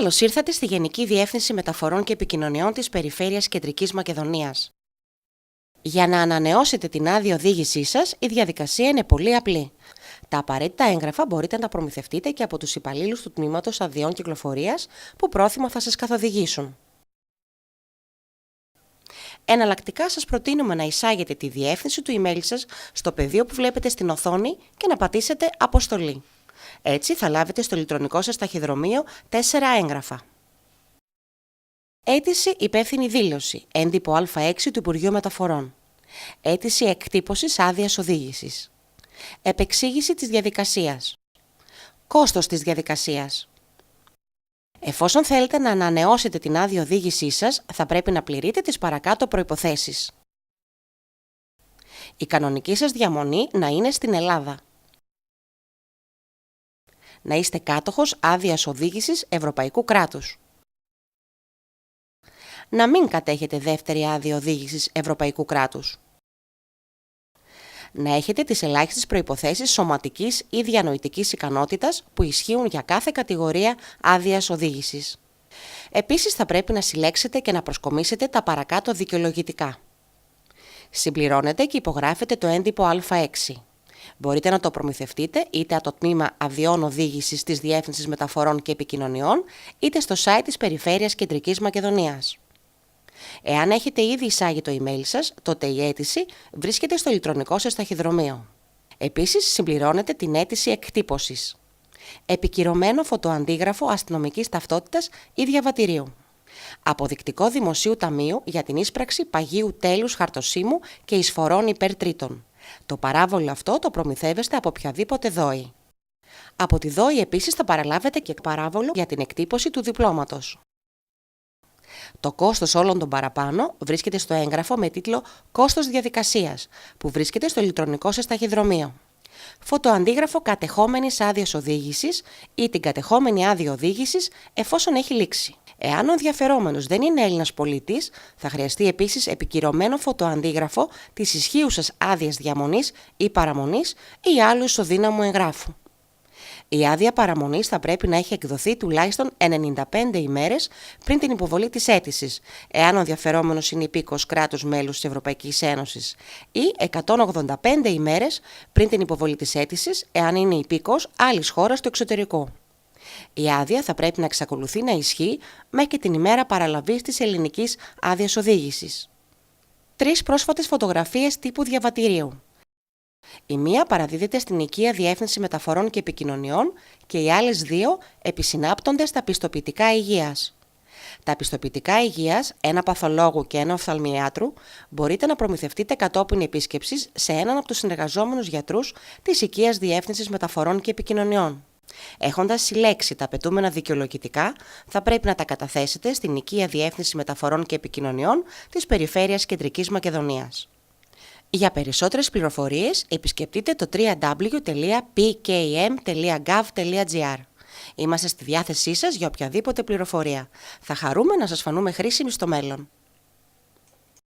Καλώς ήρθατε στη Γενική Διεύθυνση Μεταφορών και Επικοινωνιών της Περιφέρειας Κεντρικής Μακεδονίας. Για να ανανεώσετε την άδεια οδήγησή σας, η διαδικασία είναι πολύ απλή. Τα απαραίτητα έγγραφα μπορείτε να τα προμηθευτείτε και από τους υπαλλήλους του Τμήματος Αδειών Κυκλοφορίας που πρόθυμα θα σας καθοδηγήσουν. Εναλλακτικά, σας προτείνουμε να εισάγετε τη διεύθυνση του email σας στο πεδίο που βλέπετε στην οθόνη και να πατήσετε «Αποστολή». Έτσι θα λάβετε στο ηλεκτρονικό σας ταχυδρομείο 4 έγγραφα. Αίτηση υπεύθυνη δήλωση, έντυπο Α6 του Υπουργείου Μεταφορών. Αίτηση εκτύπωσης άδειας οδήγησης. Επεξήγηση της διαδικασίας. Κόστος της διαδικασίας. Εφόσον θέλετε να ανανεώσετε την άδεια οδήγησή σας, θα πρέπει να πληρείτε τις παρακάτω προϋποθέσεις. Η κανονική σας διαμονή να είναι στην Ελλάδα. Να είστε κάτοχος άδειας οδήγησης ευρωπαϊκού κράτους. Να μην κατέχετε δεύτερη άδεια οδήγησης ευρωπαϊκού κράτους. Να έχετε τις ελάχιστες προϋποθέσεις σωματικής ή διανοητικής ικανότητας που ισχύουν για κάθε κατηγορία άδειας οδήγησης. Επίσης θα πρέπει να συλλέξετε και να προσκομίσετε τα παρακάτω δικαιολογητικά. Συμπληρώνετε και υπογράφετε το έντυπο Α6. Μπορείτε να το προμηθευτείτε είτε από το Τμήμα Αδειών Οδήγησης της Διεύθυνσης Μεταφορών και Επικοινωνιών, είτε στο site της Περιφέρειας Κεντρικής Μακεδονίας. Εάν έχετε ήδη εισάγει το email σας, τότε η αίτηση βρίσκεται στο ηλεκτρονικό σας ταχυδρομείο. Επίσης, συμπληρώνετε την αίτηση εκτύπωσης. Επικυρωμένο φωτοαντίγραφο αστυνομικής ταυτότητας ή διαβατηρίου. Αποδεικτικό Δημοσίου Ταμείου για την ίσπραξη παγίου τέλους χαρτοσύμου και εισφορών υπέρ τρίτων. Το παράβολο αυτό το προμηθεύεστε από οποιαδήποτε ΔΟΗ. Από τη ΔΟΗ επίσης θα παραλάβετε και παράβολο για την εκτύπωση του διπλώματος. Το κόστος όλων των παραπάνω βρίσκεται στο έγγραφο με τίτλο «Κόστος διαδικασίας» που βρίσκεται στο ηλεκτρονικό σας ταχυδρομείο. Φωτοαντίγραφο κατεχόμενης άδειας οδήγησης ή την κατεχόμενη άδεια οδήγησης εφόσον έχει λήξει. Εάν ο ενδιαφερόμενος δεν είναι Έλληνας πολίτης, θα χρειαστεί επίσης επικυρωμένο φωτοαντίγραφο της ισχύουσας άδειας διαμονής ή παραμονής ή άλλου ισοδύναμου εγγράφου. Η άδεια παραμονής θα πρέπει να έχει εκδοθεί τουλάχιστον 95 ημέρες πριν την υποβολή της αίτησης, εάν ο ενδιαφερόμενος είναι υπήκοος κράτους μέλους της Ευρωπαϊκής Ένωσης, ή 185 ημέρες πριν την υποβολή της αίτησης, εάν είναι υπήκοος άλλης χώρας του εξωτερικού. Η άδεια θα πρέπει να εξακολουθεί να ισχύει μέχρι και την ημέρα παραλαβής της ελληνικής άδειας οδήγησης. 3 πρόσφατες φωτογραφίες τύπου διαβατηρίου. Η μία παραδίδεται στην Οικία Διεύθυνση Μεταφορών και Επικοινωνιών και οι άλλες 2 επισυνάπτονται στα πιστοποιητικά υγείας. Τα πιστοποιητικά υγείας, ένα παθολόγου και ένα οφθαλμιάτρου, μπορείτε να προμηθευτείτε κατόπιν επίσκεψης σε έναν από τους συνεργαζόμενους γιατρούς της Οικίας Διεύθυνσης Μεταφορών και Επικοινωνιών. Έχοντας συλλέξει τα απαιτούμενα δικαιολογητικά, θα πρέπει να τα καταθέσετε στην Οικία Διεύθυνση Μεταφορών και Επικοινωνιών της Περιφέρειας Κεντρικής Μακεδονίας. Για περισσότερες πληροφορίες επισκεφτείτε το www.pkm.gov.gr. Είμαστε στη διάθεσή σας για οποιαδήποτε πληροφορία. Θα χαρούμε να σας φανούμε χρήσιμοι στο μέλλον.